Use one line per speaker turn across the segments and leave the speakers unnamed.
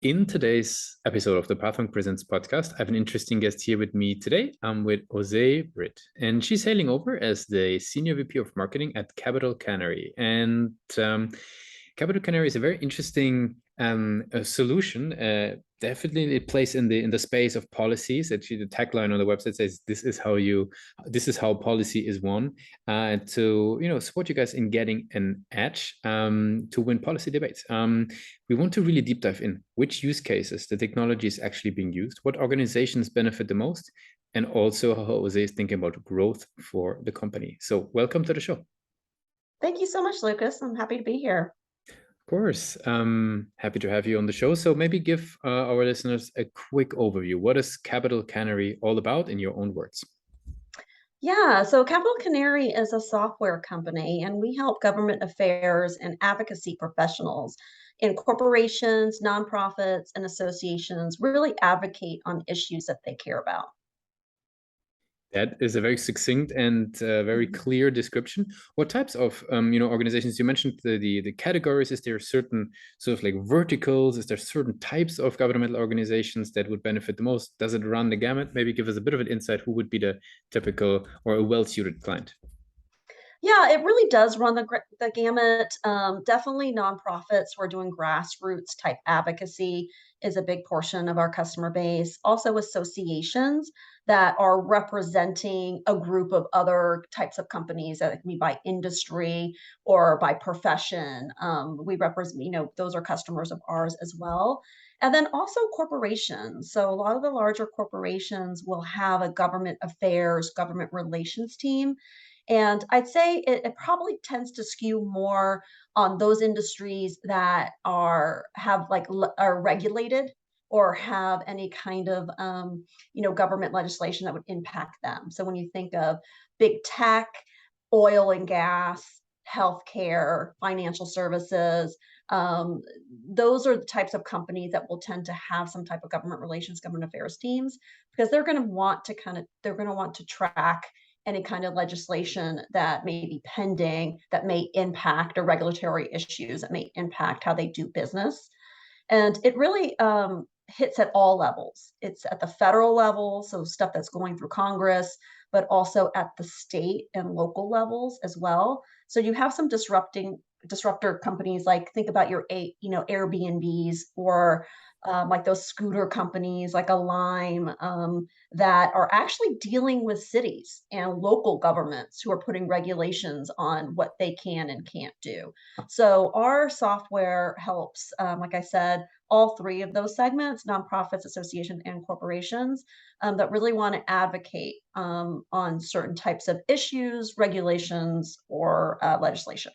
In today's episode of the Pathwing Presents podcast, I have an interesting guest here with me today. I'm with Auseh, Britt, and she's hailing over as the Senior VP of Marketing at Capitol Canary. And Capitol Canary is a very interesting solution. Definitely, it plays in the space of policies. Actually, the tagline on the website says, this is how policy is won." To support you guys in getting an edge to win policy debates. We want to really deep dive in which use cases the technology is actually being used, what organizations benefit the most, and also how Jose is thinking about growth for the company. So welcome to the show.
Thank you so much, Lucas. I'm happy to be here.
Of course. Happy to have you on the show. So maybe give our listeners a quick overview. What is Capitol Canary all about in your own words?
Yeah, so Capitol Canary is a software company, and we help government affairs and advocacy professionals in corporations, nonprofits, and associations really advocate on issues that they care about.
That is a very succinct and very clear description. What types of organizations you mentioned the categories? Is there certain sort of like verticals? Is there certain types of governmental organizations that would benefit the most? Does it run the gamut? Maybe give us a bit of an insight. Who would be the typical or a well-suited client?
Yeah, it really does run the gamut. Definitely nonprofits who are doing grassroots type advocacy is a big portion of our customer base. Also, associations that are representing a group of other types of companies that can be by industry or by profession. We represent, those are customers of ours as well. And then also corporations. So a lot of the larger corporations will have a government affairs, government relations team, and I'd say it probably tends to skew more on those industries that are regulated or have any kind of government legislation that would impact them. So when you think of big tech, oil and gas, healthcare, financial services, those are the types of companies that will tend to have some type of government relations, government affairs teams, because they're going to want to track any kind of legislation that may be pending that may impact, or regulatory issues that may impact how they do business. And it really hits at all levels. It's at the federal level, so stuff that's going through Congress, but also at the state and local levels as well. So you have some disruptor companies, like think about your Airbnbs, or like those scooter companies like a Lime, that are actually dealing with cities and local governments who are putting regulations on what they can and can't do. So our software helps, like I said, all three of those segments: nonprofits, associations, and corporations, that really want to advocate on certain types of issues, regulations, or legislation.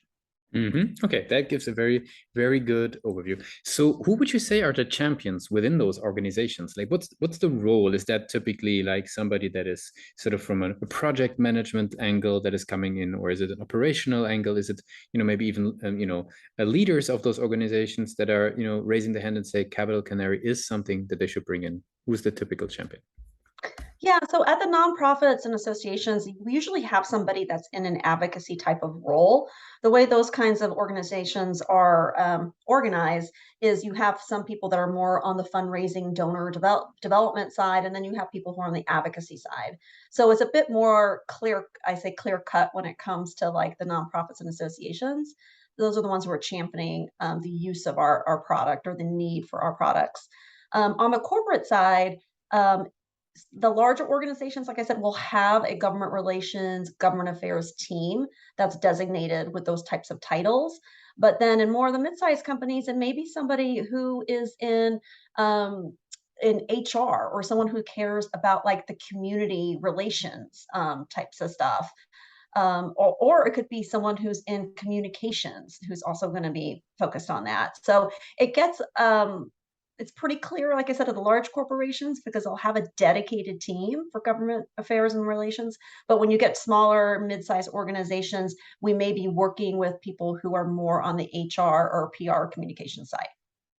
Okay, that gives a very, very good overview. So, who would you say are the champions within those organizations? Like, what's the role? Is that typically like somebody that is sort of from a project management angle that is coming in, or is it an operational angle? Is it maybe even leaders of those organizations that are raising the hand and say Capitol Canary is something that they should bring in? Who's the typical champion?
Yeah, so at the nonprofits and associations, we usually have somebody that's in an advocacy type of role. The way those kinds of organizations are organized is you have some people that are more on the fundraising, donor development side, and then you have people who are on the advocacy side. So it's a bit more clear, I say clear cut, when it comes to like the nonprofits and associations. Those are the ones who are championing the use of our product, or the need for our products. On the corporate side, um, the larger organizations, like I said, will have a government relations, government affairs team that's designated with those types of titles. But then in more of the mid-sized companies, and maybe somebody who is in HR, or someone who cares about like the community relations types of stuff. Or it could be someone who's in communications who's also going to be focused on that. So it gets it's pretty clear, like I said, of the large corporations, because they'll have a dedicated team for government affairs and relations. But when you get smaller, mid-sized organizations, we may be working with people who are more on the HR or PR communication side.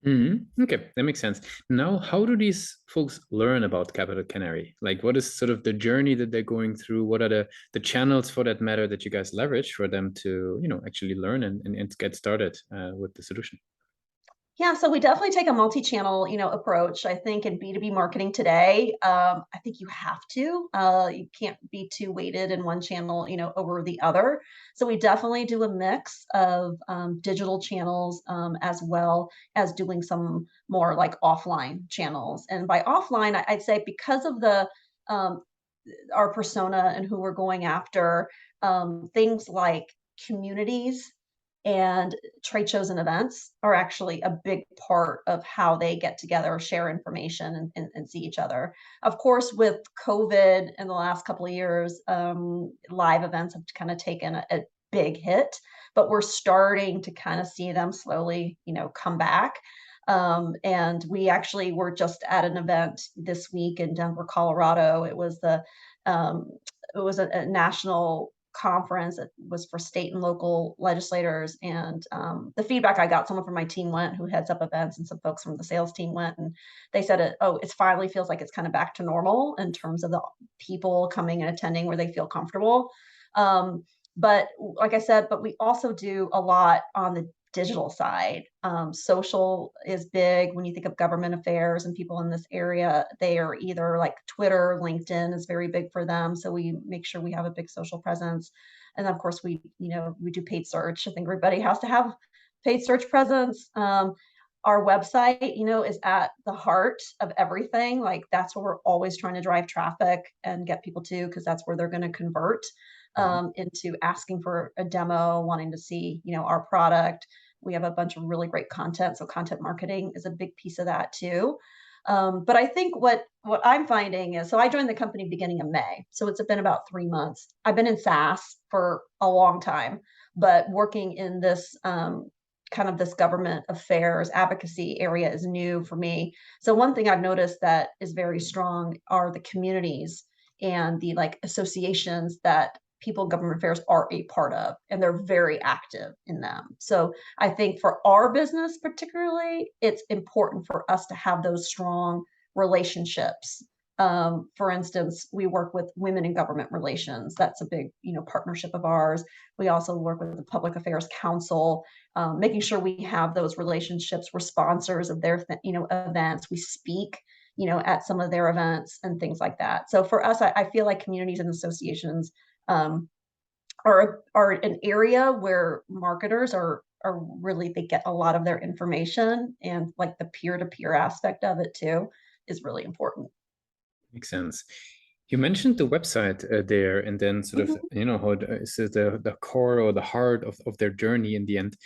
Okay, that makes sense. Now, how do these folks learn about Capitol Canary? Like, what is sort of the journey that they're going through? What are the channels, for that matter, that you guys leverage for them to, actually learn and get started with the solution?
Yeah, so we definitely take a multi-channel, approach. I think in B2B marketing today, I think you have to. You can't be too weighted in one channel, over the other. So we definitely do a mix of digital channels as well as doing some more like offline channels. And by offline, I'd say because of the um, our persona and who we're going after, things like communities and trade shows and events are actually a big part of how they get together, share information, and see each other. Of course, with COVID in the last couple of years, live events have kind of taken a big hit, but we're starting to kind of see them slowly, come back. And we actually were just at an event this week in Denver, Colorado. Um, it was a national conference that was for state and local legislators. And the feedback I got, someone from my team went who heads up events, and some folks from the sales team went, and they said, it finally feels like it's kind of back to normal in terms of the people coming and attending where they feel comfortable. Um, but like I said, but we also do a lot on the digital side. Social is big when you think of government affairs and people in this area. They are either like Twitter, LinkedIn is very big for them. So we make sure we have a big social presence. And of course, we do paid search. I think everybody has to have paid search presence. Our website, is at the heart of everything. Like that's where we're always trying to drive traffic and get people to, because that's where they're going to convert
Mhm.
into asking for a demo, wanting to see, our product. We have a bunch of really great content, so content marketing is a big piece of that too. But I think what I'm finding is, so I joined the company beginning of May, so it's been about 3 months. I've been in SaaS for a long time, but working in this kind of this government affairs advocacy area is new for me. So one thing I've noticed that is very strong are the communities and the like associations that people in government affairs are a part of, and they're very active in them. So I think for our business particularly, it's important for us to have those strong relationships. For instance, we work with Women in Government Relations. That's a big, partnership of ours. We also work with the Public Affairs Council, making sure we have those relationships. We're sponsors of their, events. We speak, at some of their events and things like that. So for us, I feel like communities and associations um, are an area where marketers are really they get a lot of their information, and like the peer to peer aspect of it too is really important.
Makes sense. You mentioned the website there, and then sort of,
Mhm.
how is the core or the heart of their journey in the end.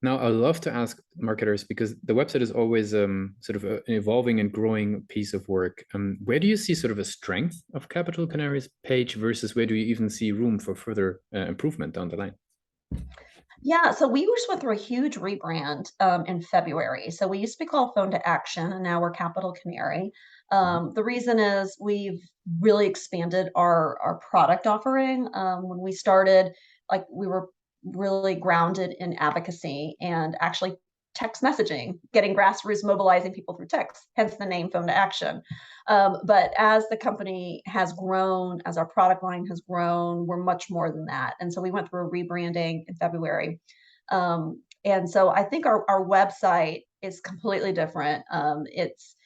Now, I love to ask marketers, because the website is always sort of an evolving and growing piece of work. Where do you see sort of a strength of Capital Canary's page versus where do you even see room for further improvement down the line?
Yeah, so we just went through a huge rebrand in February. So we used to be called Phone to Action, and now we're Capital Canary.
Mhm.
The reason is we've really expanded our product offering. When we started, like we were really grounded in advocacy and actually text messaging, getting grassroots, mobilizing people through text, hence the name Phone to Action. But as the company has grown, as our product line has grown, we're much more than that. And so we went through a rebranding in February. And so I think our website is completely different. It's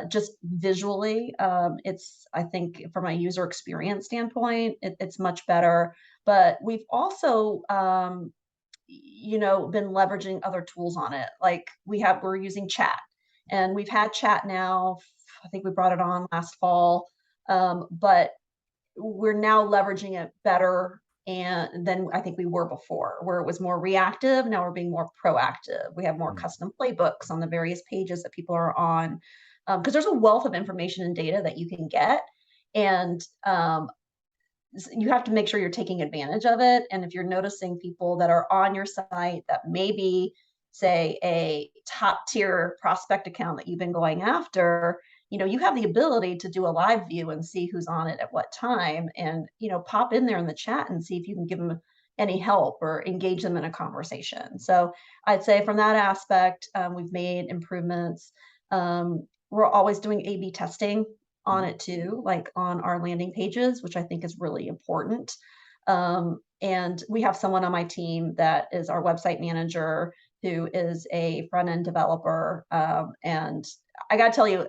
just visually, it's, I think, from a user experience standpoint, it's much better. But we've also, been leveraging other tools on it. Like we're using chat, and we've had chat now. I think we brought it on last fall, but we're now leveraging it better and than I think we were before, where it was more reactive. Now we're being more proactive. We have more
Mm.
custom playbooks on the various pages that people are on, because there's a wealth of information and data that you can get, and you have to make sure you're taking advantage of it. And if you're noticing people that are on your site that maybe say a top tier prospect account that you've been going after, you have the ability to do a live view and see who's on it at what time, and pop in there in the chat and see if you can give them any help or engage them in a conversation. So I'd say from that aspect, we've made improvements. We're always doing A/B testing on
Mhm.
it too, like on our landing pages, which I think is really important. And we have someone on my team that is our website manager who is a front end developer. And I got to tell you,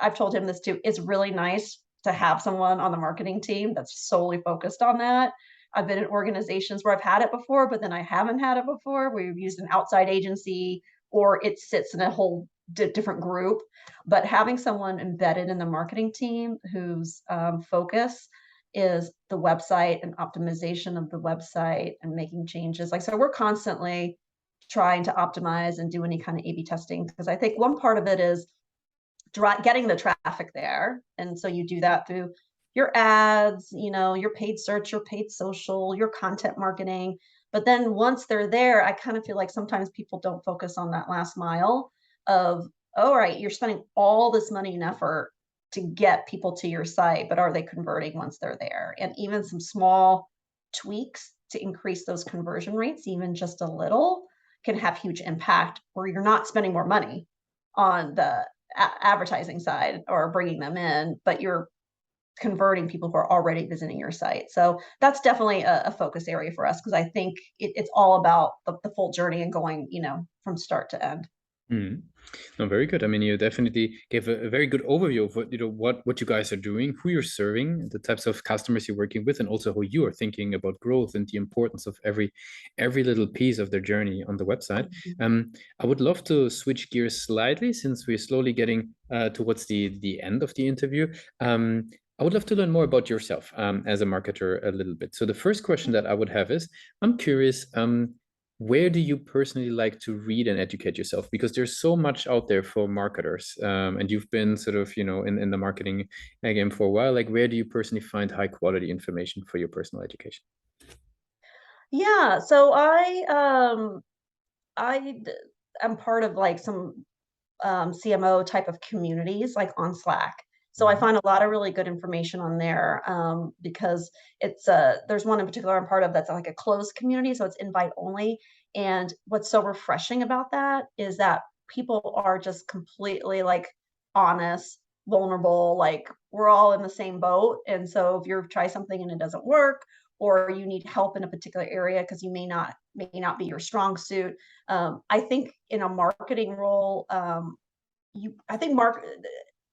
I've told him this too. It's really nice to have someone on the marketing team that's solely focused on that. I've been in organizations where I've had it before, but then I haven't had it before. We've used an outside agency or it sits in a whole different group. But having someone embedded in the marketing team whose focus is the website and optimization of the website and making changes. Like, so we're constantly trying to optimize and do any kind of A/B testing because I think one part of it is getting the traffic there. And so you do that through your ads, your paid search, your paid social, your content marketing. But then once they're there, I kind of feel like sometimes people don't focus on that last mile of, all right, you're spending all this money and effort to get people to your site, but are they converting once they're there? And even some small tweaks to increase those conversion rates, even just a little, can have huge impact where you're not spending more money on the advertising side or bringing them in, but you're converting people who are already visiting your site. So that's definitely a focus area for us because I think it's all about the full journey and going, from start to end.
Mhm. No, very good. I mean, you definitely gave a very good overview of what you guys are doing, who you're serving, the types of customers you're working with, and also how you are thinking about growth and the importance of every little piece of their journey on the website. I would love to switch gears slightly since we're slowly getting towards the end of the interview. I would love to learn more about yourself as a marketer a little bit. So the first question that I would have is, I'm curious. Where do you personally like to read and educate yourself? Because there's so much out there for marketers, and you've been sort of, in the marketing game for a while. Like, where do you personally find high quality information for your personal education?
Yeah, so I am part of like some CMO type of communities like on Slack. So I
Mhm.
find a lot of really good information on there because there's one in particular I'm part of that's like a closed community, so it's invite only. And what's so refreshing about that is that people are just completely like honest, vulnerable, like we're all in the same boat. And so if you try something and it doesn't work, or you need help in a particular area because you may not be your strong suit, I think in a marketing role, I think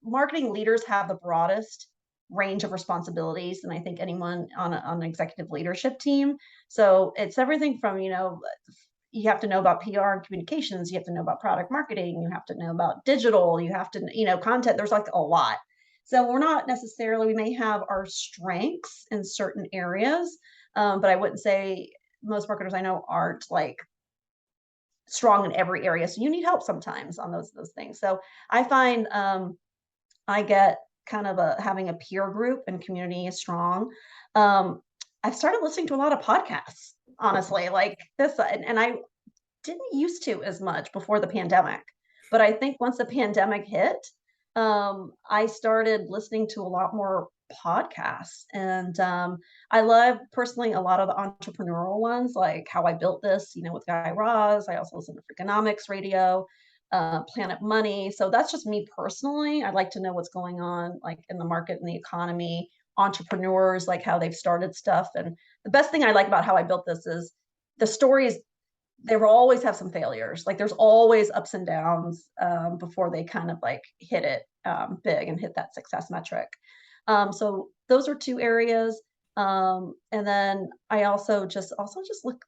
marketing leaders have the broadest range of responsibilities than I think anyone on an executive leadership team. So it's everything from, you have to know about PR and communications, you have to know about product marketing, you have to know about digital, you have to, content. There's like a lot. So we're not necessarily, we may have our strengths in certain areas, but I wouldn't say most marketers I know aren't like strong in every area. So you need help sometimes on those things. So I find I get kind of having a peer group and community is strong. Um, I've started listening to a lot of podcasts, honestly, like this, and I didn't used to as much before the pandemic. But I think once the pandemic hit, I started listening to a lot more podcasts. And I love personally a lot of the entrepreneurial ones, like How I Built This, with Guy Raz. I also listen to Freakonomics Radio, Planet Money. So that's just me personally. I like to know what's going on, like in the market and the economy, entrepreneurs, like how they've started stuff. And the best thing I like about How I Built This is the stories they will always have some failures. Like there's always ups and downs before they kind of like hit it big and hit that success metric. So those are two areas. And then I also just look,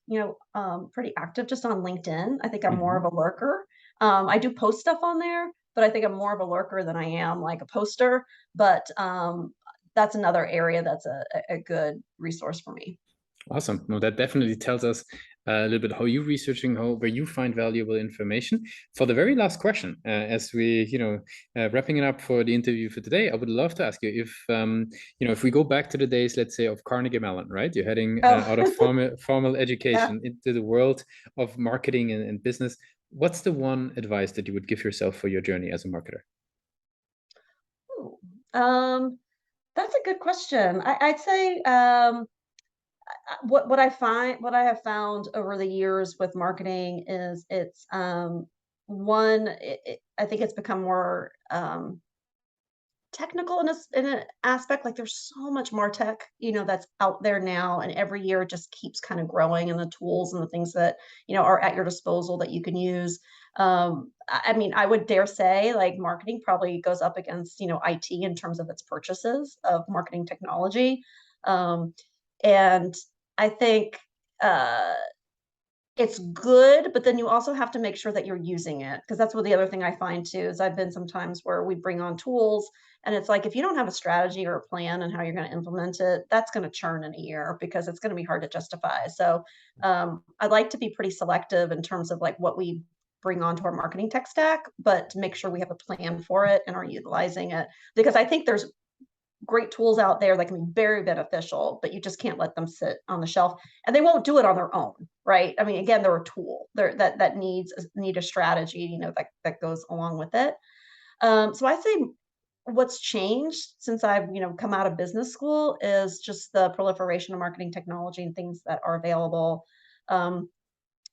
pretty active just on LinkedIn. I think I'm more of
Mhm.
a lurker. I do post stuff on there, but I think I'm more of a lurker than I am like a poster. But that's another area that's a good resource for me.
Awesome. No, that definitely tells us a little bit how you researching, where you find valuable information. For the very last question, as we, wrapping it up for the interview for today, I would love to ask you if, if we go back to the days, let's say, of Carnegie Mellon, right? You're heading out of
Oh,
formal
yeah.
education into the world of marketing and business. What's the one advice that you would give yourself for your journey as a marketer?
Ooh, Um, that's a good question. I'd say what I have found over the years with marketing is it's one. I think it's become more technical in an aspect, like, there's so much MarTech, that's out there now, and every year it just keeps kinda growing, and the tools and the things that, are at your disposal that you can use. I mean, I would dare say, like, marketing probably goes up against, IT in terms of its purchases of marketing technology. Um, and I think, uh it's good, but then you also have to make sure that you're using it, because that's what the other thing I find too is I've been sometimes where we bring on tools and it's like if you don't have a strategy or a plan and how you're going to implement it, that's going to churn in a year because it's going to be hard to justify. So I like to be pretty selective in terms of like what we bring onto our marketing tech stack, but to make sure we have a plan for it and are utilizing it because I think there's great tools out there that can be very beneficial, but you just can't let them sit on the shelf, and they won't do it on their own, right? I mean, again, they're a tool. That need a strategy, that goes along with it. So I say what's changed since I've, come out of business school is just the proliferation of marketing technology and things that are available. Um,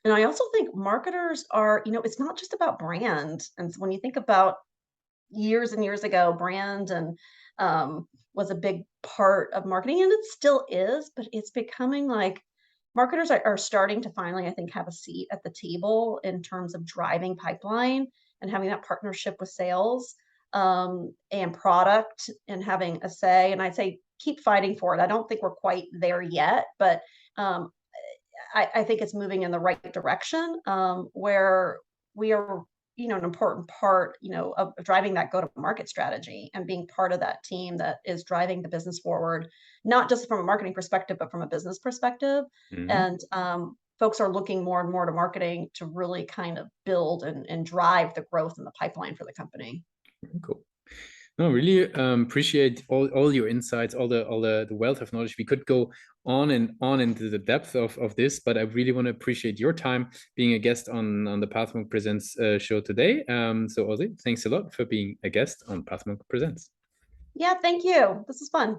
and I also think marketers are, it's not just about brand. And so when you think about years and years ago, brand and was a big part of marketing, and it still is, but it's becoming like marketers are starting to finally, I think, have a seat at the table in terms of driving pipeline and having that partnership with sales and product and having a say. And I'd say keep fighting for it. I don't think we're quite there yet, but um, I think it's moving in the right direction where we are, an important part, of driving that go-to-market strategy and being part of that team that is driving the business forward, not just from a marketing perspective, but from a business perspective.
Mhm.
And folks are looking more and more to marketing to really kind of build and drive the growth in the pipeline for the company.
Cool. No, really appreciate all your insights, the wealth of knowledge. We could go on and on into the depth of this, but I really want to appreciate your time being a guest on the Pathmark Presents show today. So Auseh, thanks a lot for being a guest on Pathmark Presents.
Yeah, thank you. This is fun.